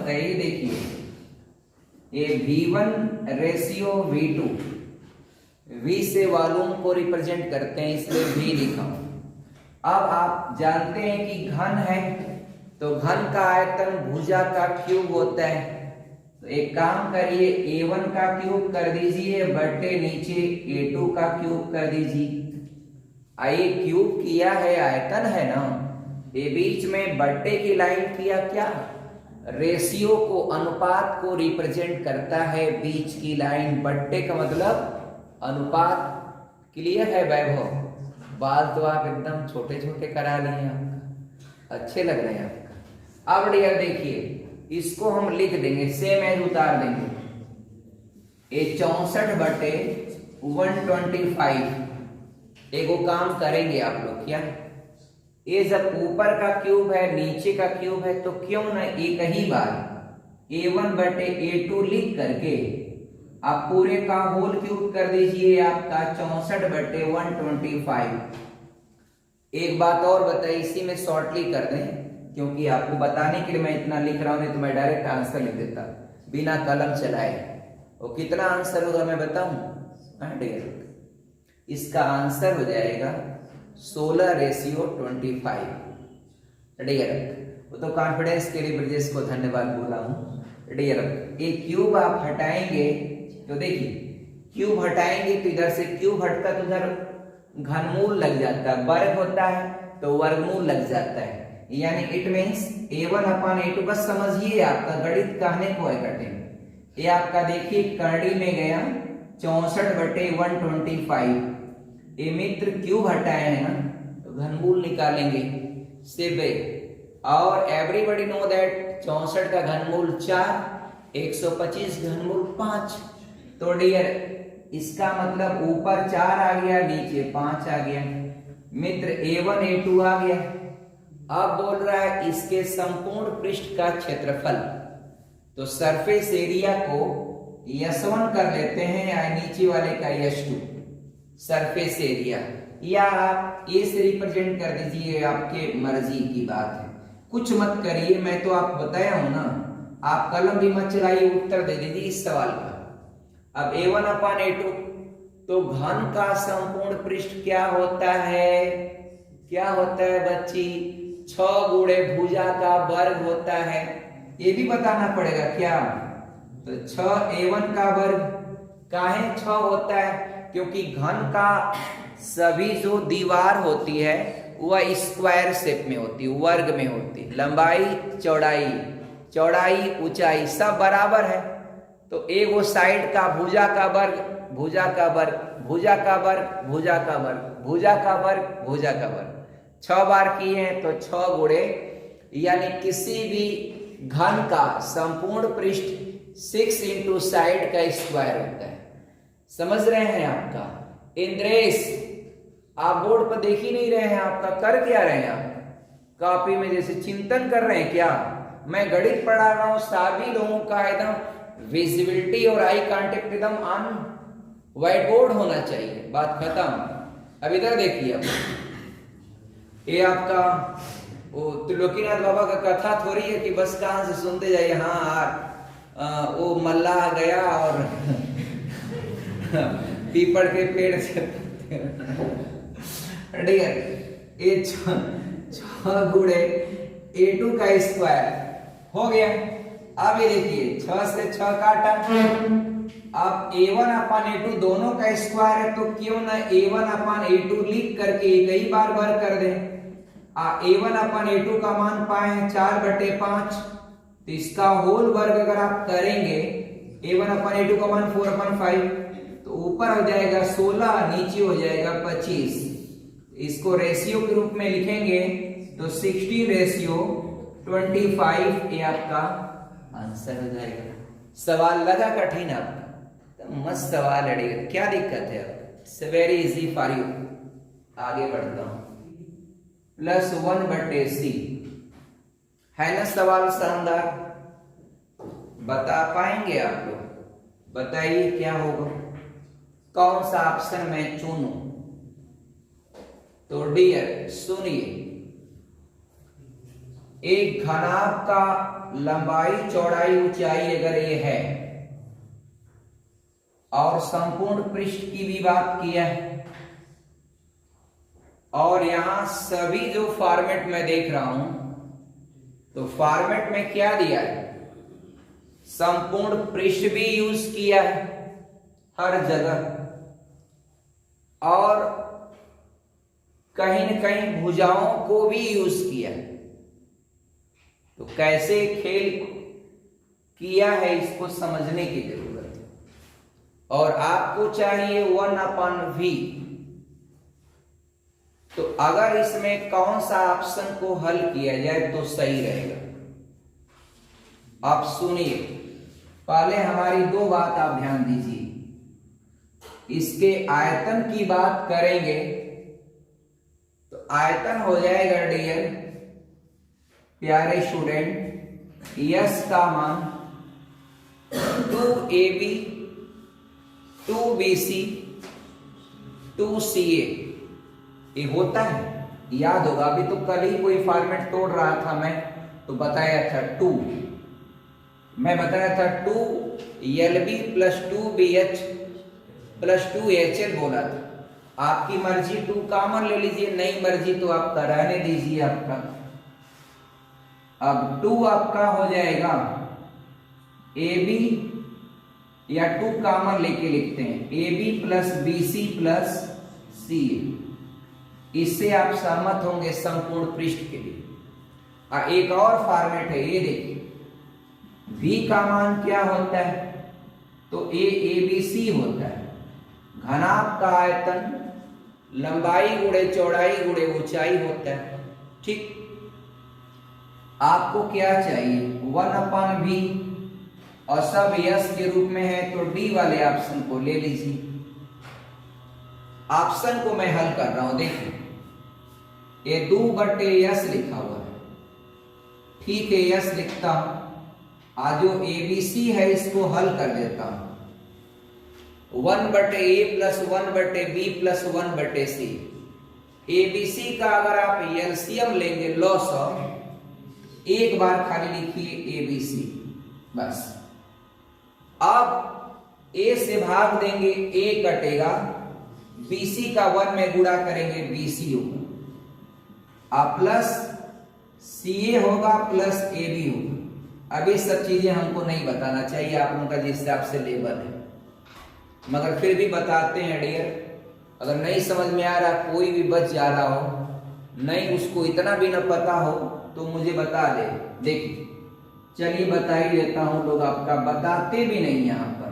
बताइए, देखिए ये V1 रेशियो V2, V से वॉल्यूम को रिप्रेजेंट करते हैं इसलिए V लिखा हूं। अब आप जानते हैं कि घन है तो घन का आयतन भुजा का क्यूब होता है। तो एक काम करिए, A1 का क्यूब कर दीजिए बटे नीचे A2 का क्यूब कर दीजिए। आइए क्यूब किया है, आयतन है ना, ये बीच में बट्टे की लाइन किया, क्या रेशियो को, अनुपात को रिप्रेजेंट करता है बीच की लाइन। बट्टे का मतलब अनुपात। क्लियर है वैभव? बाल तो आप एकदम छोटे छोटे करा लिए, आपका अच्छे लग रहे हैं आपका। अब डियर देखिए, इसको हम लिख देंगे, सेम एज उतार देंगे। ये 64 बटे 125। एगो काम करेंगे आप लोग, क्या ये जब ऊपर का क्यूब है नीचे का क्यूब है तो क्यों ना एक ही बार A1 बटे A2 लिख करके आप पूरे का होल क्यूब कर दीजिए, आपका 64 बटे 125। एक बात और बताइए, इसी में शॉर्टली कर दें क्योंकि आपको बताने के लिए मैं इतना लिख रहा हूं, नहीं तो मैं डायरेक्ट आंसर लिख देता बिना कलम चलाए। और कितना आंसर होगा मैं बताऊं? इसका आंसर हो जाएगा 16 रेशियो 25। डियर, वो तो कॉन्फिडेंस के लिए ब्रजेश को धन्यवाद बोला हूं। डियर, एक क्यूब आप हटाएंगे तो देखिए, क्यूब हटाएंगे तो इधर से क्यूब हटता तो उधर घनमूल लग जाता है, वर्ग होता है तो वर्गमूल लग जाता है। यानी it means A1 upon A2। बस समझिए, आपका गणित कहने को है कठिन। ये आपका देखिए करड़ी में गया 64 बटे 125। ये मित्र क्यूब हटाए हैं ना तो घनमूल निकालेंगे से। और एवरीबॉडी नो दैट 64 का घनमूल 4, 125 घनमूल 5। तो डियर इसका मतलब ऊपर 4 आ गया, नीचे 5 आ गया। मित्र A1 A2 आ गया। अब बोल रहा है इसके संपूर्ण पृष्ठ का क्षेत्रफल। तो सरफेस एरिया को S1 कर लेते हैं या नीचे वाले का S2, सरफेस एरिया, या आप ए से रिप्रेजेंट कर दीजिए, आपके मर्जी की बात है। कुछ मत करिए, मैं तो आप बताया हूं ना, आप कलम भी मत चलाइए, उत्तर दे दीजिए इस सवाल का। अब A1 अपान A2, तो घन का संपूर्ण पृष्ठ क्या होता है? क्या होता है बच्ची? 6 गुणे भुजा का वर्ग होता है। ये भी बताना पड़ेगा क्या? तो 6 A1 का वर्ग काहे 6 होता है? क्योंकि घन का सभी जो दीवार होती है वह स्क्वायर शेप में होती है, वर्ग में होती है। लंबाई चौड़ाई, चौड़ाई ऊंचाई सब बराबर है। तो एक वो साइड का भुजा का वर्ग, भुजा का वर्ग, भुजा का वर्ग, भुजा का वर्ग, भुजा का वर्ग, भुजा का वर्ग 6 बार किए हैं तो 6 गुणे, यानी किसी भी घन का संपूर्ण पृष्ठ 6 इंटू साइड का स्क्वायर होता है। समझ रहे हैं आपका? इंद्रेश, आप बोर्ड पर देख ही नहीं रहे हैं, आपका कर क्या रहे हैं? आप कॉपी में जैसे चिंतन कर रहे हैं क्या? मैं गणित पढ़ा रहा हूं, सभी लोगों का एकदम विजिबिलिटी और आई कांटेक्ट एकदम ऑन व्हाइट बोर्ड होना चाहिए। बात खत्म। अब इधर देखिए, अब ये आपका वो त्रिलोकीनाथ बाबा का कथा थोड़ी है कि बस कहां से सुनते जाइए। हाँ, वो मल्लाह गया और पीपल के पेड़ से डियर, ये 6 गुणे A2 का स्क्वायर हो गया। अब ये देखिए 6 से 6 काटा। अब A1 अपान A2 दोनों का स्क्वायर है तो क्यों ना A1 अपान A2 लिख करके कई बार वर्ग कर दें। A1 अपान A2 का मान पाए 4 बटे 5, तो इसका होल वर्ग अगर आप करेंगे, A1 अपान A2 का मान 4 अपान 5, तो ऊपर हो जाएगा 16, नीचे हो जाएगा 25। इसको रेशियो के रूप में लिखेंगे तो 60 रेशियो 25 ये आपका आंसर हो जाएगा। सवाल लगा कठिन आपका? तो मस्त सवाल है, क्या दिक्कत है? It's very easy for you. आगे बढ़ता हूं। +1 बटे C है ना सवाल शानदार? बता पाएंगे आप लोग? बताइए क्या होगा, कौन सा ऑप्शन मैं चुनूं? तो डियर सुनिए, एक घनाभ का लंबाई चौड़ाई ऊंचाई अगर ये है और संपूर्ण पृष्ठ की भी बात किया है, और यहां सभी जो फॉर्मेट में देख रहा हूं तो फॉर्मेट में क्या दिया है, संपूर्ण पृष्ठ भी यूज किया है हर जगह, और कहीं न कहीं भुजाओं को भी यूज किया है। तो कैसे खेल किया है इसको समझने की जरूरत है, और आपको चाहिए 1/v। तो अगर इसमें कौन सा ऑप्शन को हल किया जाए तो सही रहेगा, आप सुनिए। पहले हमारी दो बात आप ध्यान दीजिए, इसके आयतन की बात करेंगे तो आयतन हो जाएगा डियर प्यारे स्टूडेंट, यस का मान 2ab 2bc 2ca ये होता है, याद होगा। अभी तो कल ही कोई फॉर्मेट तोड़ रहा था मैं, तो बताया था 2, मैं बताया था 2lb plus 2bh plus 2hl बोला था। आपकी मर्जी 2 कॉमन ले लीजिए, नहीं मर्जी तो आपका रहने दीजिए आपका। अब 2 आपका हो जाएगा ab, या 2 कॉमन लेके लिखते हैं ab plus bc plus ca। इससे आप सहमत होंगे संपूर्ण पृष्ठ के लिए। एक और फॉर्मेट है, ये देखिए v का मान क्या होता है, तो a abc होता है। घनाभ का आयतन लंबाई गुणे चौड़ाई गुणे ऊंचाई होता है। ठीक, आपको क्या चाहिए 1/v, और सब यस के रूप में है तो डी वाले ऑप्शन को ले लीजिए। ऑप्शन को मैं हल कर रहा हूं, देखिए ये 2/यस लिखा हुआ है, ठीक है यस लिखता हूं। आज जो एबीसी है इसको हल कर देता हूं, 1/a plus 1/b plus 1/c। ABC का अगर आप एलसीएम लेंगे लॉस ऑफ, एक बार खाली लिखिए एबीसी बस। अब ए से भाग देंगे ए कटेगा, बीसी का 1 में गुणा करेंगे बीसी होगा, प्लस सीए होगा प्लस एबी होगा। अब ये सब चीजें हमको नहीं बताना चाहिए, आप लोगों का जिस हिसाब से लेवल है, मगर फिर भी बताते हैं डियर। अगर नहीं समझ में आ रहा, कोई भी बच जा रहा हो, नहीं उसको इतना भी न पता हो तो मुझे बता दे। देखिए चलिए बता ही देता हूं, लोग आपका बताते भी नहीं यहां पर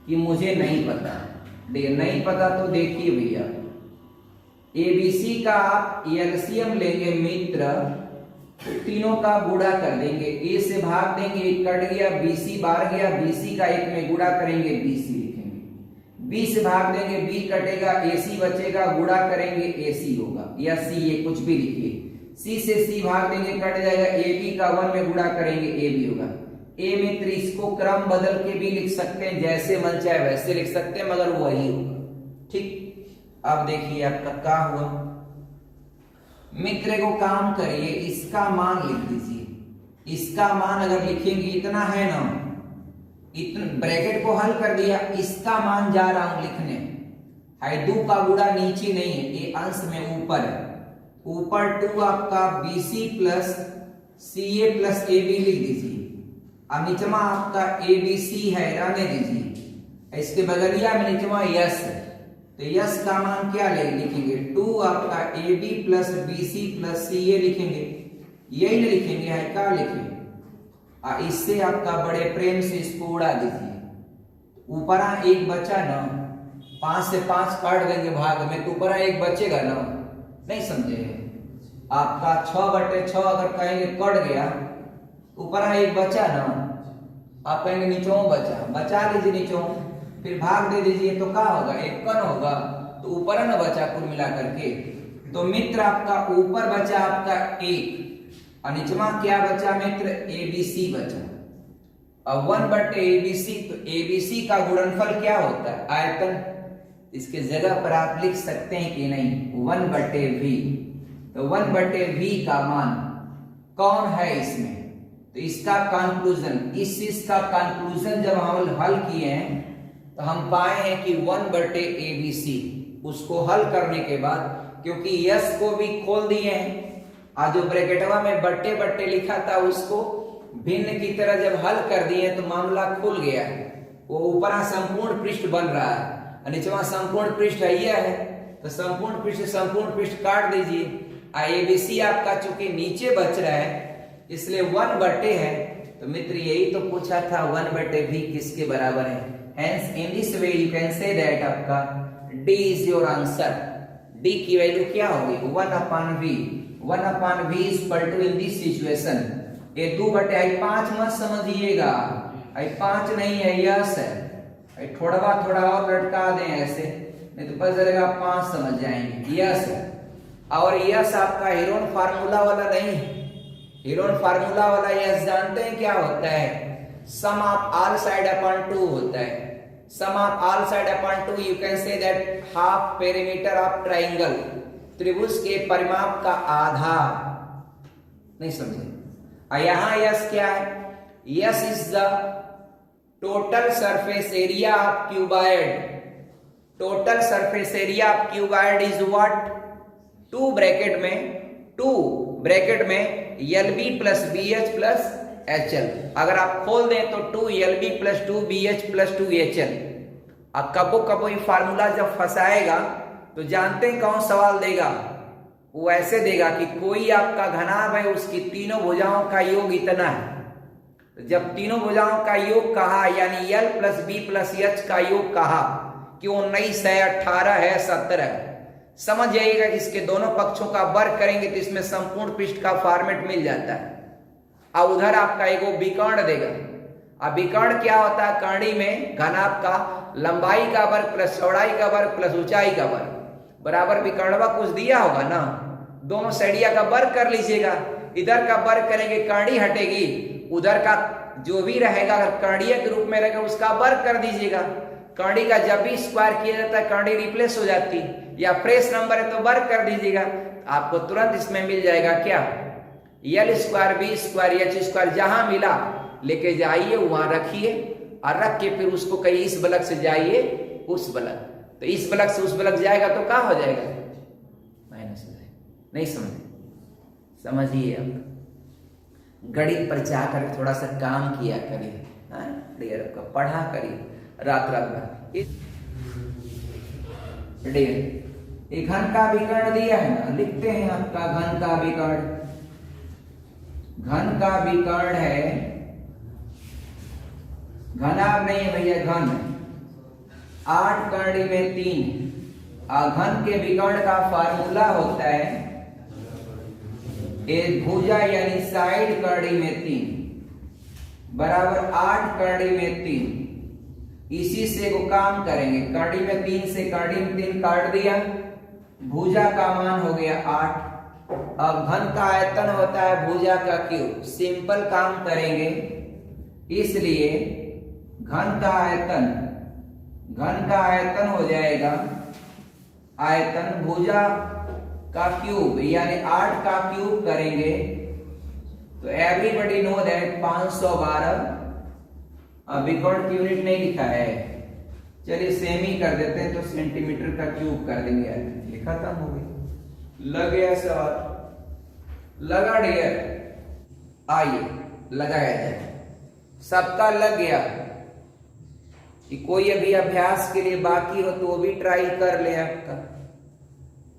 कि मुझे नहीं पता। नहीं पता तो देखिए भैया, एबीसी का आप एलसीएम लेंगे मित्र, तीनों का गुणा कर देंगे, ए से भाग देंगे एक कट गया, बीसी बाहर गया, बीसी का 1 में गुणा करेंगे बीसी लिखेंगे, बी से भाग देंगे बी कटेगा, एसी बचेगा, गुणा करेंगे एसी होगा, या सी ए कुछ भी लिखिए, सी से सी भाग देंगे कट जाएगा, ए बी का 1 में गुणा करेंगे ए बी होगा। ए मित्र इसको क्रम बदल के भी लिख सकते हैं, जैसे मन चाहे वैसे लिख सकते हैं, मगर वही होगा। ठीक, अब देखिए आपका क्या हुआ मित्र, को काम करिए, इसका मान लिख दीजिए। इसका मान अगर लिखेंगे इतना है ना, इतना ब्रैकेट को हल कर दिया, इसका मान जा रहा हूं लिखने, है 2 का गुणा नीचे नहीं है, ये अंश में ऊपर है, ऊपर 2 आपका BC plus CA plus AB लिख दीजिए। अब निचमा आपका ABC है, रहने दीजिए, इसके बगलिया में निचमा यस है, तो यस का मान क्या लिखेंगे 2 आपका AB plus BC plus CA लिखेंगे, यही नहीं लिखेंगे, है क्या लिखेंगे। इससे आपका बड़े प्रेम से इसको उड़ा दीजिए। ऊपर एक बचा ना, 5 से 5 काट देंगे भाग में, तो ऊपर एक बचेगा ना, नहीं समझे आपका 6/6 अगर कहेंगे कट गया, ऊपर एक बचा ना, आप कहेंगे नीचों बचा लीजिए नीचों, फिर भाग दे दीजिए तो क्या होगा 1 होगा, तो ऊपर ना बचा कुल मिला करके। तो मित्र आपका ऊपर बचा आपका 1 और निचमा क्या बचा मित्र ABC बचा। अब 1/ABC, तो ABC का गुणनफल क्या होता है आयतन, इसके जगह पर आप लिख सकते हैं कि नहीं 1/v। तो 1/v का मान कौन है इसमें। तो इसका कंक्लूजन, इस चीज का कंक्लूजन जब हम हल किए हैं तो हम पाए हैं कि 1/ABC। उसको हल करने के बाद क्योंकि यस को भी खोल दिए हैं और जो ब्रैकेटवा में बट्टे बट्टे लिखा था उसको भिन्न की तरह जब हल कर दिए तो मामला खुल गया। वो ऊपरा संपूर्ण पृष्ठ बन रहा है और नीचवा संपूर्ण पृष्ठ यह है, तो संपूर्ण पृष्ठ काट दीजिए। ABC आपका चूंकि नीचे बच रहा है इसलिए 1/, है तो मित्र यही तो पूछा था 1/V किसके बराबर है। Hence in this way you can say that आपका D is your answer। D की वैल्यू क्या होगी 1/V। 1/V is equal to in this situation ये 2/5 मत समझिएगा, 5 नहीं है यस है, थोड़ा और लटका दें ऐसे नहीं तो पता चलेगा 5 समझ जाएंगे। यस और यस आपका हेरोन फार्मूला वाला नहीं, हेरोन फार्मूला वाला यस जानते हैं क्या होता है, sum of all side upon 2 होता है। Sum of all side upon 2 you can say that half perimeter of triangle, त्रिभुज के परिमाप का आधा। नहीं समझे। यहां यस क्या है, yes is the total surface area of cuboid. Total surface area of cuboid is what 2 bracket में LB plus BH plus HL। अगर आप खोल दें तो 2LB plus 2BH plus 2HL। अब कबो ये फार्मूला जब फंसाएगा तो जानते हैं कौन सवाल देगा, वो ऐसे देगा कि कोई आपका घनाभ है उसकी तीनों भुजाओं का योग इतना है। तो जब तीनों भुजाओं का योग कहा यानी L plus B plus H का योग कहा कि 19 है 18 है 17 है, समझ जाइएगा कि इसके दोनों पक्षों का वर्ग करेंगे तो इसमें संपूर्ण पृष्ठ का फॉर्मेट मिल जाता है। और उधर आपका एक विकर्ण देगा। अब विकर्ण क्या होता है, कर्णी में घनाभ का लंबाई का वर्ग प्लस चौड़ाई का वर्ग प्लस ऊंचाई का वर्ग बराबर विकर्णवा कुछ दिया होगा ना, दोनों साइडिया का वर्ग कर लीजिएगा। इधर का वर्ग करेंगे कर्णी हटेगी, उधर का जो भी रहेगा अगर कर्णीय के रूप में रहेगा उसका वर्ग कर दीजिएगा। कर्णी का जब भी स्क्वायर किया जाता है कर्णी रिप्लेस हो जाती, या फ्रेश नंबर है तो वर्ग कर दीजिएगा। आपको तुरंत इसमें मिल जाएगा क्या, L square B square H square जहां मिला लेके जाइए वहां रखिए और रख के फिर उसको कहीं इस बलक से जाइए उस बलक, तो इस बलक से उस बलक जाएगा तो क्या हो जाएगा माइनस हो जाएगा। नहीं समझिए आप गणित पर जाकर थोड़ा सा काम किया करिए, आपका पढ़ा करिए रात भर। एक घन का विकर्ण दिया है ना, लिखते हैं आपका घन का विकर्ण। घन का विकर्ण है, घनाभ नहीं है भैया, घन 8 कर्णी में 3। घन के विकर्ण का फार्मूला होता है एक भुजा यानी साइड कर्णी में 3 बराबर 8 कर्णी में 3। इसी से वो काम करेंगे, कर्णी में 3 से कर्णी में 3 काट दिया, भुजा का मान हो गया 8। अब घन का आयतन होता है भुजा का क्यूब, सिंपल काम करेंगे इसलिए घन का आयतन हो जाएगा आयतन भुजा का क्यूब यानी 8 का क्यूब करेंगे तो एवरीबॉडी नो दैट 512। अब विकर्ण की यूनिट नहीं लिखा है, चलिए सेमी कर देते हैं तो सेंटीमीटर का क्यूब कर देंगे, लिखा था हो गया। लग गया सवाल, लगा डियर, आइए लगाया जाए। सबका लग गया कि कोई अभी अभ्यास के लिए बाकी हो तो वो भी ट्राई कर ले, आपका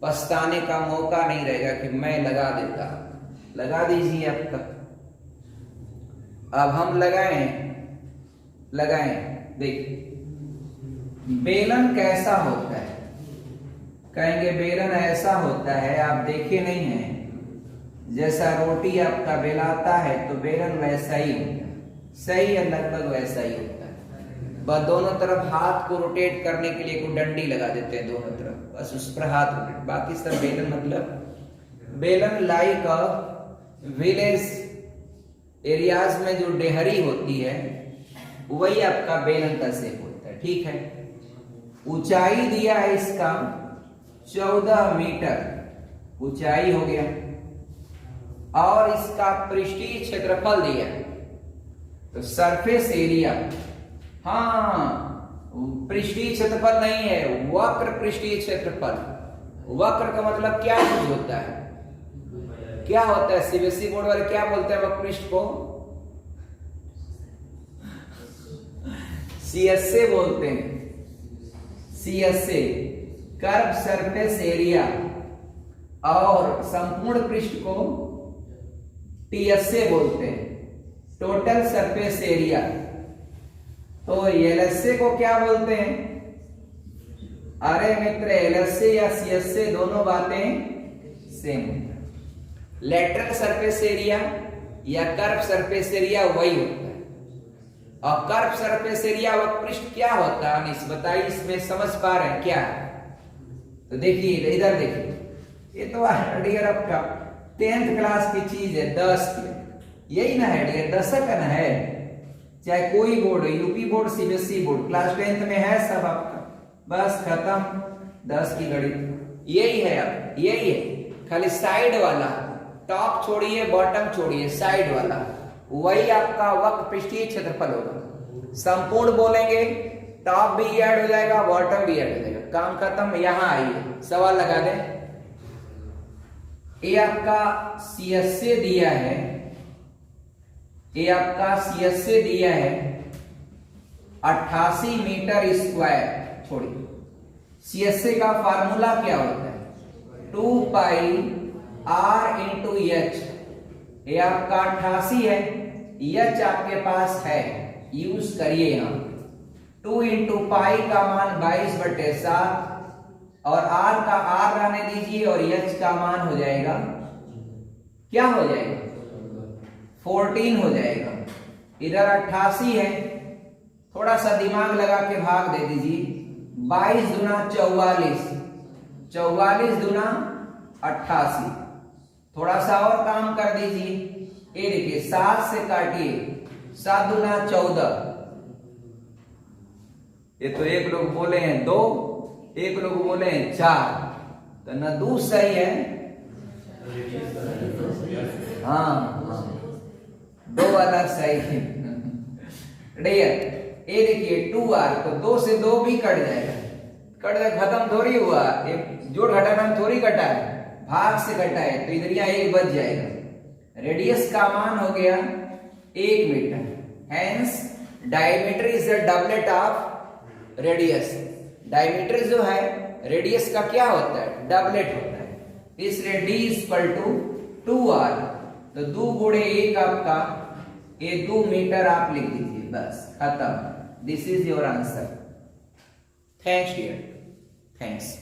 पछताने का मौका नहीं रहेगा कि मैं लगा देता। लगा दीजिए आपका। अब हम लगाएं देखिए बेलन कैसा होता है, कहेंगे बेलन ऐसा होता है, आप देखे नहीं हैं जैसा रोटी आपका बेलाता है तो बेलन वैसा ही होता है, सही है लगभग वैसा ही होता है। बस दोनों तरफ हाथ को रोटेट करने के लिए कोई डंडी लगा देते हैं दोनों तरफ, बस उस पर हाथ रोटेट, बाकी सब बेलन मतलब बेलन लाइक विलेज एरियाज में जो डेहरी होती है वही आपका बेलन का शेप होता है। ठीक है, ऊंचाई दिया है इसका 14 मीटर ऊंचाई हो गया, और इसका पृष्ठीय क्षेत्रफल दिया है। तो सरफेस एरिया, हाँ पृष्ठीय क्षेत्रफल नहीं है, वक्र पृष्ठीय क्षेत्रफल। वक्र का मतलब क्या चीज होता है, क्या होता है? सीबीएसई बोर्ड वाले क्या बोलते हैं वक्र पृष्ठ को? सीएसए बोलते हैं, सीएसए कर्व सरफेस एरिया। और संपूर्ण पृष्ठ को टीएसए बोलते हैं, टोटल सरफेस एरिया। तो एलएसए को क्या बोलते हैं? अरे मित्र, एलएसए या सीएसए दोनों बातें सेम। लेटरल सरफेस एरिया या कर्व सरफेस एरिया वही होता है। और कर्व सरफेस एरिया वक्र पृष्ठ क्या होता है अनिस बताइए, इसमें समझ पा रहे हैं क्या है? तो देखिए इधर देखिए, ये तो डियर आपका 10th क्लास की चीज है, 10 की, यही ना है डियर, 10 का ना है, चाहे कोई बोर्ड है, UP board CBSE board, class 10th में है सब आपका, बस खत्म 10 की घड़ी। यही है, अब यही है, खाली साइड वाला, टॉप छोड़िए बॉटम छोड़िए, साइड वाला वही आपका वक्र पृष्ठीय क्षेत्रफल होगा। संपूर्ण बोलेंगे टॉप भी ऐड हो जाएगा, बॉटम भी ऐड हो जाएगा, काम खत्म। यहां आइए सवाल लगा दें। ये आपका सीएसए दिया है, ये आपका सीएसए दिया है 88 मीटर स्क्वायर। छोड़िए, सीएसए का फार्मूला क्या होता है? 2 पाई आर इंटू एच। ये आपका 88 है, एच आपके पास है, यूज करिए यहां। 2 इंटू पाई का मान 22/7 और आर का आर रहने दीजिए और एच का मान हो जाएगा, क्या हो जाएगा? 14 हो जाएगा। इधर 88 है, थोड़ा सा दिमाग लगा के भाग दे दीजिए, 22 दूना 44, 44 दूना 88, थोड़ा सा और काम कर दीजिए, ये देखिए 7 से काटिए, 7 दूना 14। ये तो एक लोग बोले हैं 2, एक लोग बोले हैं 4, तो न 2 सही है, हाँ 2 वाला सही है। ये देखिए 2r, तो 2 से 2 भी कट जाएगा, कट जाए, खत्म थोड़ी हुआ, एक जोड़ घटाना में थोड़ी कटा है, भाग से कटा है, तो इधर यहाँ 1 बच जाएगा। रेडियस का मान हो गया 1 metre. Hence diameter is the double of radius. Diameter जो है रेडियस का क्या होता है? डबलेट होता है। इसलिए d इक्वल टू 2r, तो 2 गुणे 1 आपका, ये 2 मीटर आप लिख दीजिए, बस खत्म। This is your answer. Thanks dear, thanks.